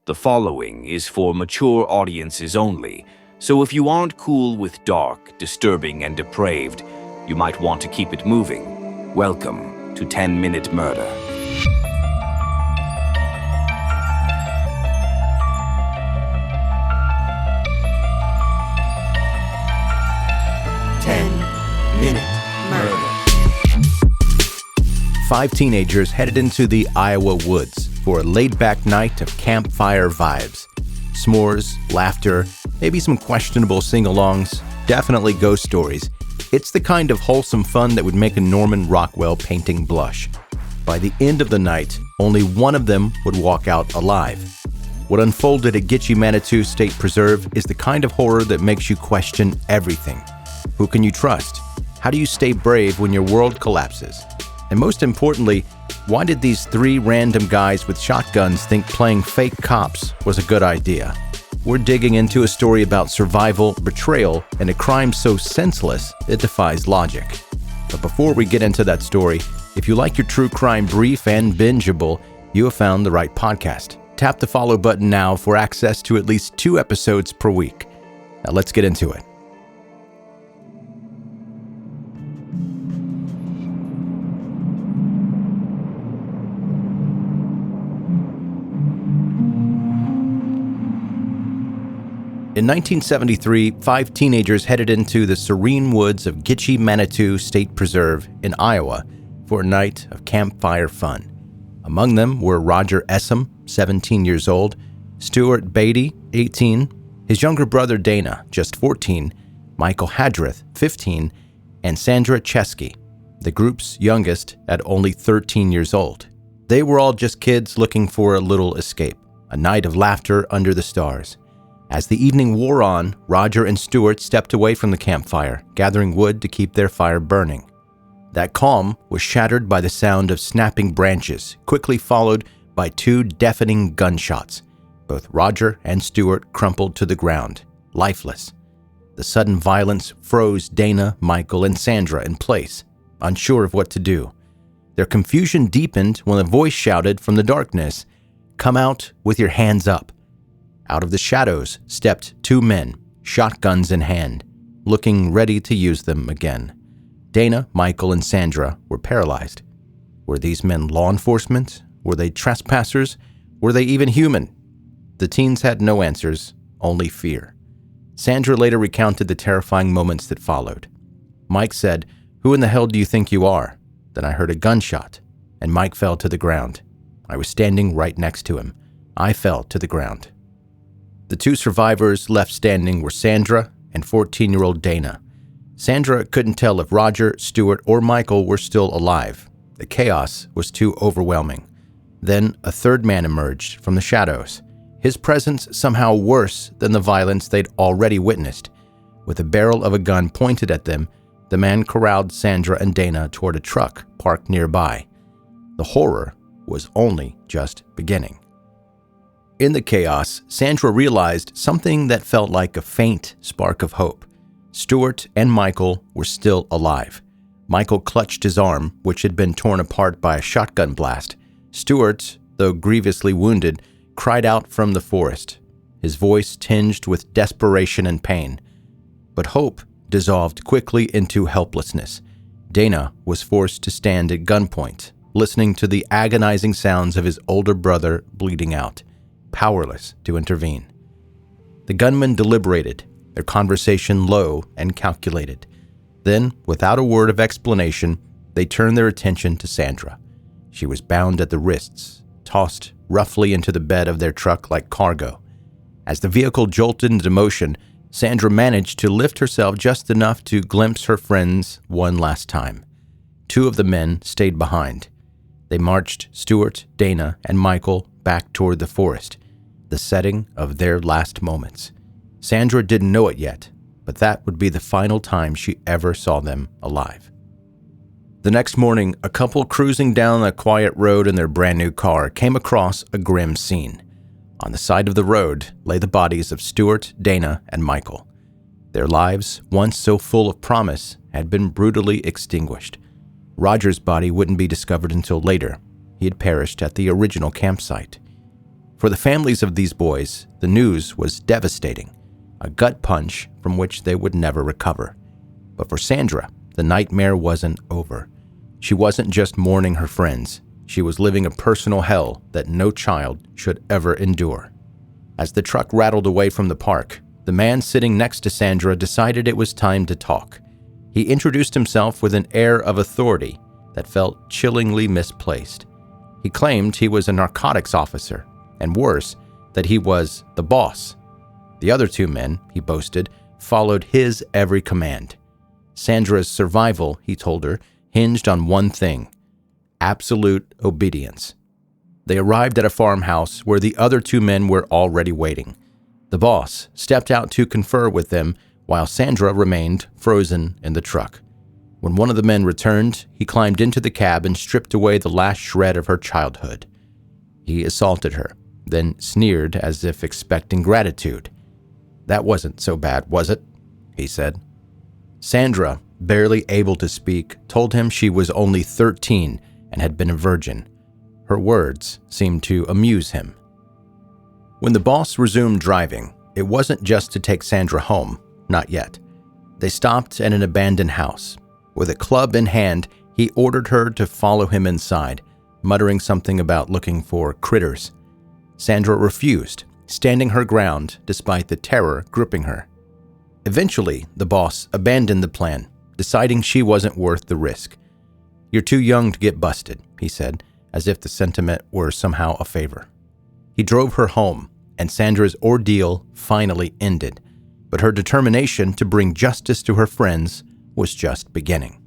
The following is for mature audiences only, so if you aren't cool with dark, disturbing, and depraved, you might want to keep it moving. Welcome to 10-Minute Murder. Five teenagers headed into the Iowa woods for a laid-back night of campfire vibes. S'mores, laughter, maybe some questionable sing-alongs, definitely ghost stories. It's the kind of wholesome fun that would make a Norman Rockwell painting blush. By the end of the night, only one of them would walk out alive. What unfolded at Gitchie Manitou State Preserve is the kind of horror that makes you question everything. Who can you trust? How do you stay brave when your world collapses? And most importantly, why did these three random guys with shotguns think playing fake cops was a good idea? We're digging into a story about survival, betrayal, and a crime so senseless it defies logic. But before we get into that story, if you like your true crime brief and bingeable, you have found the right podcast. Tap the follow button now for access to at least 2 episodes per week. Now let's get into it. In 1973, 5 teenagers headed into the serene woods of Gitchie Manitou State Preserve in Iowa for a night of campfire fun. Among them were Roger Essam, 17 years old, Stuart Beatty, 18, his younger brother Dana, just 14, Michael Hadrith, 15, and Sandra Cheskey, the group's youngest at only 13 years old. They were all just kids looking for a little escape, a night of laughter under the stars. As the evening wore on, Roger and Stuart stepped away from the campfire, gathering wood to keep their fire burning. That calm was shattered by the sound of snapping branches, quickly followed by 2 deafening gunshots. Both Roger and Stuart crumpled to the ground, lifeless. The sudden violence froze Dana, Michael, and Sandra in place, unsure of what to do. Their confusion deepened when a voice shouted from the darkness, "Come out with your hands up." Out of the shadows stepped 2 men, shotguns in hand, looking ready to use them again. Dana, Michael, and Sandra were paralyzed. Were these men law enforcement? Were they trespassers? Were they even human? The teens had no answers, only fear. Sandra later recounted the terrifying moments that followed. Mike said, "Who in the hell do you think you are?" Then I heard a gunshot, and Mike fell to the ground. I was standing right next to him. I fell to the ground. The 2 survivors left standing were Sandra and 14-year-old Dana. Sandra couldn't tell if Roger, Stuart, or Michael were still alive. The chaos was too overwhelming. Then a 3rd man emerged from the shadows, his presence somehow worse than the violence they'd already witnessed. With the barrel of a gun pointed at them, the man corralled Sandra and Dana toward a truck parked nearby. The horror was only just beginning. In the chaos, Sandra realized something that felt like a faint spark of hope. Stuart and Michael were still alive. Michael clutched his arm, which had been torn apart by a shotgun blast. Stuart, though grievously wounded, cried out from the forest, his voice tinged with desperation and pain. But hope dissolved quickly into helplessness. Dana was forced to stand at gunpoint, listening to the agonizing sounds of his older brother bleeding out, powerless to intervene. The gunmen deliberated, their conversation low and calculated. Then, without a word of explanation, they turned their attention to Sandra. She was bound at the wrists, tossed roughly into the bed of their truck like cargo. As the vehicle jolted into motion, Sandra managed to lift herself just enough to glimpse her friends one last time. 2 of the men stayed behind. They marched Stuart, Dana, and Michael back toward the forest, the setting of their last moments. Sandra didn't know it yet, but that would be the final time she ever saw them alive. The next morning, a couple cruising down a quiet road in their brand new car came across a grim scene. On the side of the road lay the bodies of Stuart, Dana, and Michael. Their lives, once so full of promise, had been brutally extinguished. Roger's body wouldn't be discovered until later. He had perished at the original campsite. For the families of these boys, the news was devastating, a gut punch from which they would never recover. But for Sandra, the nightmare wasn't over. She wasn't just mourning her friends. She was living a personal hell that no child should ever endure. As the truck rattled away from the park, the man sitting next to Sandra decided it was time to talk. He introduced himself with an air of authority that felt chillingly misplaced. He claimed he was a narcotics officer, and worse, that he was the boss. The other two men, he boasted, followed his every command. Sandra's survival, he told her, hinged on one thing: absolute obedience. They arrived at a farmhouse where the other two men were already waiting. The boss stepped out to confer with them while Sandra remained frozen in the truck. When one of the men returned, he climbed into the cab and stripped away the last shred of her childhood. He assaulted her, then sneered as if expecting gratitude. "That wasn't so bad, was it?" he said. Sandra, barely able to speak, told him she was only 13 and had been a virgin. Her words seemed to amuse him. When the boss resumed driving, it wasn't just to take Sandra home, not yet. They stopped at an abandoned house. With a club in hand, he ordered her to follow him inside, muttering something about looking for critters. Sandra refused, standing her ground despite the terror gripping her. Eventually, the boss abandoned the plan, deciding she wasn't worth the risk. "You're too young to get busted," he said, as if the sentiment were somehow a favor. He drove her home, and Sandra's ordeal finally ended, but her determination to bring justice to her friends was just beginning.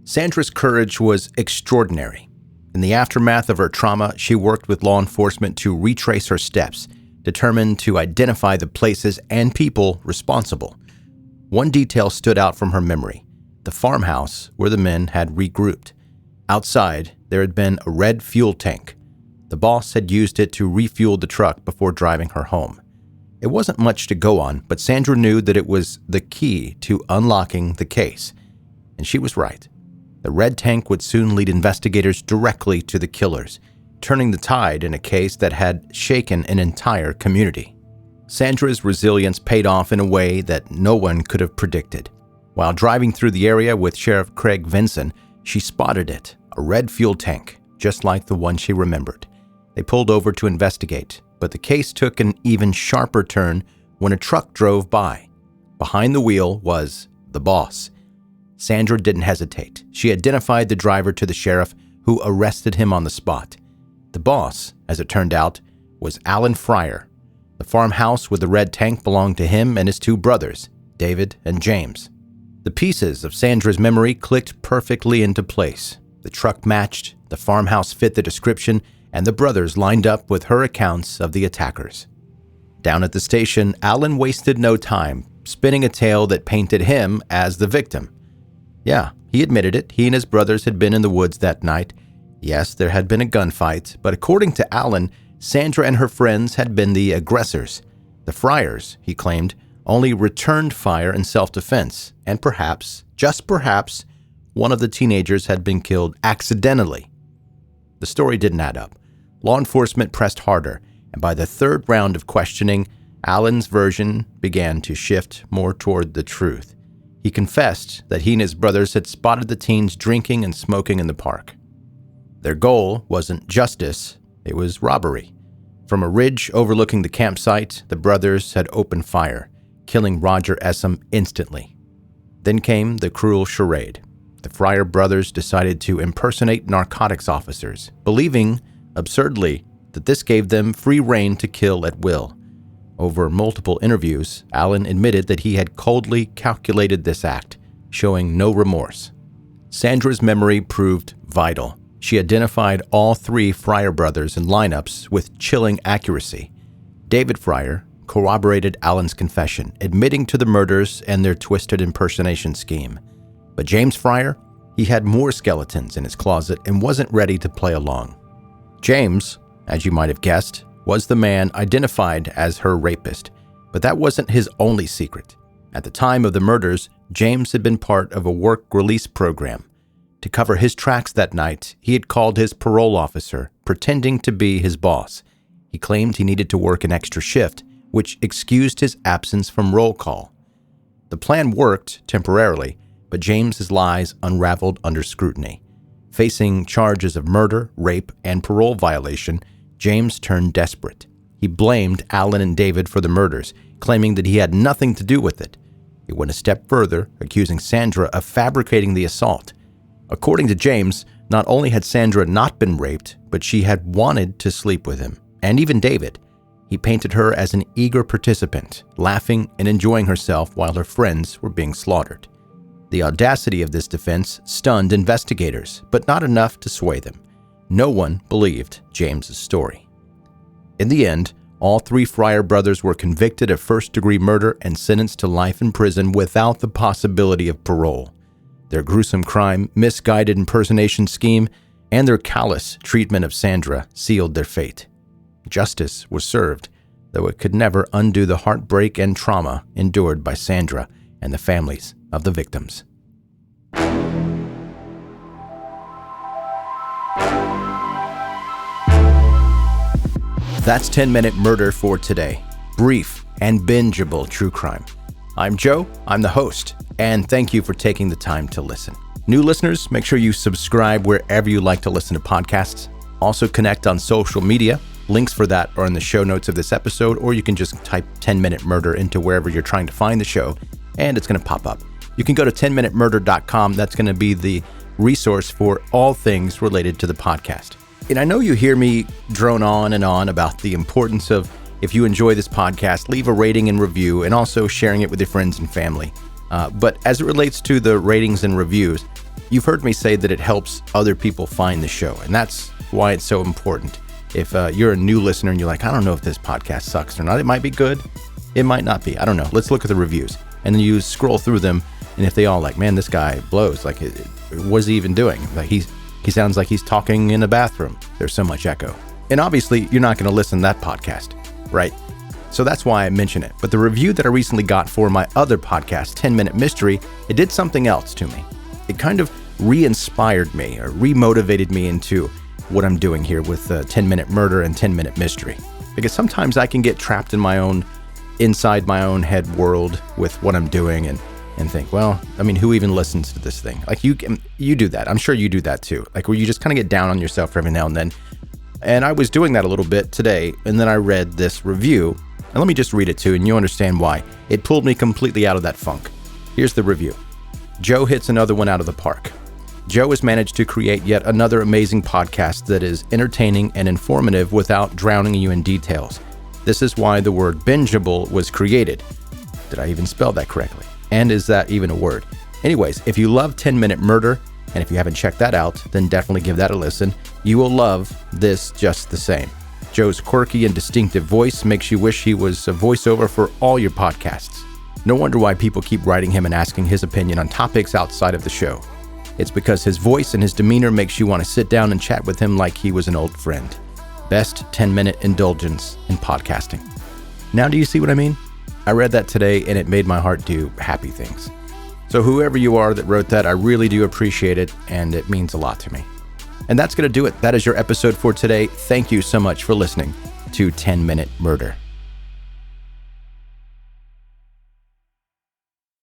Sandra's courage was extraordinary. In the aftermath of her trauma, she worked with law enforcement to retrace her steps, determined to identify the places and people responsible. One detail stood out from her memory: the farmhouse where the men had regrouped. Outside, there had been a red fuel tank. The boss had used it to refuel the truck before driving her home. It wasn't much to go on, but Sandra knew that it was the key to unlocking the case. And she was right. The red tank would soon lead investigators directly to the killers, turning the tide in a case that had shaken an entire community. Sandra's resilience paid off in a way that no one could have predicted. While driving through the area with Sheriff Craig Vinson, she spotted it, a red fuel tank, just like the one she remembered. They pulled over to investigate, but the case took an even sharper turn when a truck drove by. Behind the wheel was the boss. Sandra didn't hesitate. She identified the driver to the sheriff, who arrested him on the spot. The boss, as it turned out, was Alan Fryer. The farmhouse with the red tank belonged to him and his two brothers, David and James. The pieces of Sandra's memory clicked perfectly into place. The truck matched, the farmhouse fit the description, and the brothers lined up with her accounts of the attackers. Down at the station, Alan wasted no time, spinning a tale that painted him as the victim. Yeah, he admitted it. He and his brothers had been in the woods that night. Yes, there had been a gunfight, but according to Alan, Sandra and her friends had been the aggressors. The Fryers, he claimed, only returned fire in self-defense, and perhaps, just perhaps, one of the teenagers had been killed accidentally. The story didn't add up. Law enforcement pressed harder, and by the third round of questioning, Alan's version began to shift more toward the truth. He confessed that he and his brothers had spotted the teens drinking and smoking in the park. Their goal wasn't justice, it was robbery. From a ridge overlooking the campsite, the brothers had opened fire, killing Roger Essam instantly. Then came the cruel charade. The Fryer brothers decided to impersonate narcotics officers, believing, absurdly, that this gave them free rein to kill at will. Over multiple interviews, Alan admitted that he had coldly calculated this act, showing no remorse. Sandra's memory proved vital. She identified all three Fryer brothers in lineups with chilling accuracy. David Fryer corroborated Alan's confession, admitting to the murders and their twisted impersonation scheme. But James Fryer, he had more skeletons in his closet and wasn't ready to play along. James, as you might have guessed, was the man identified as her rapist, but that wasn't his only secret. At the time of the murders, James had been part of a work release program. To cover his tracks that night, he had called his parole officer, pretending to be his boss. He claimed he needed to work an extra shift, which excused his absence from roll call. The plan worked temporarily, but James's lies unraveled under scrutiny. Facing charges of murder, rape, and parole violation, James turned desperate. He blamed Alan and David for the murders, claiming that he had nothing to do with it. He went a step further, accusing Sandra of fabricating the assault. According to James, not only had Sandra not been raped, but she had wanted to sleep with him, and even David. He painted her as an eager participant, laughing and enjoying herself while her friends were being slaughtered. The audacity of this defense stunned investigators, but not enough to sway them. No one believed James's story. In the end, all three Fryer brothers were convicted of first-degree murder and sentenced to life in prison without the possibility of parole. Their gruesome crime, misguided impersonation scheme, and their callous treatment of Sandra sealed their fate. Justice was served, though it could never undo the heartbreak and trauma endured by Sandra and the families of the victims. That's 10-Minute Murder for today. Brief and bingeable true crime. I'm Joe, I'm the host, and thank you for taking the time to listen. New listeners, make sure you subscribe wherever you like to listen to podcasts. Also connect on social media. Links for that are in the show notes of this episode, or you can just type 10-Minute Murder into wherever you're trying to find the show, and it's going to pop up. You can go to 10minutemurder.com. That's going to be the resource for all things related to the podcast. And I know you hear me drone on and on about the importance of, if you enjoy this podcast, leave a rating and review, and also sharing it with your friends and family. But as it relates to the ratings and reviews, you've heard me say that it helps other people find the show, and that's why it's so important. If you're a new listener and you're like, I don't know if this podcast sucks or not, it might be good, it might not be, I don't know. Let's look at the reviews. And then you scroll through them, and if they all like, man, this guy blows, like, what is he even doing? Like, he sounds like he's talking in a bathroom. There's so much echo. And obviously, you're not going to listen to that podcast, right? So that's why I mention it. But the review that I recently got for my other podcast, 10-Minute Mystery, it did something else to me. It kind of re-inspired me, or re-motivated me into what I'm doing here with 10-Minute Murder and 10-Minute Mystery. Because sometimes I can get trapped in inside my own head world with what I'm doing and think, well, I mean, who even listens to this thing? Like, you do that. I'm sure you do that too. Like, where you just kind of get down on yourself every now and then. And I was doing that a little bit today, and then I read this review. And let me just read it too, and you understand why. It pulled me completely out of that funk. Here's the review. Joe hits another one out of the park. Joe has managed to create yet another amazing podcast that is entertaining and informative without drowning you in details. This is why the word bingeable was created. Did I even spell that correctly? And is that even a word? Anyways, if you love 10-Minute Murder, and if you haven't checked that out, then definitely give that a listen. You will love this just the same. Joe's quirky and distinctive voice makes you wish he was a voiceover for all your podcasts. No wonder why people keep writing him and asking his opinion on topics outside of the show. It's because his voice and his demeanor makes you want to sit down and chat with him like he was an old friend. Best 10-minute indulgence in podcasting. Now do you see what I mean? I read that today and it made my heart do happy things. So whoever you are that wrote that, I really do appreciate it, and it means a lot to me. And that's going to do it. That is your episode for today. Thank you so much for listening to 10-Minute Murder.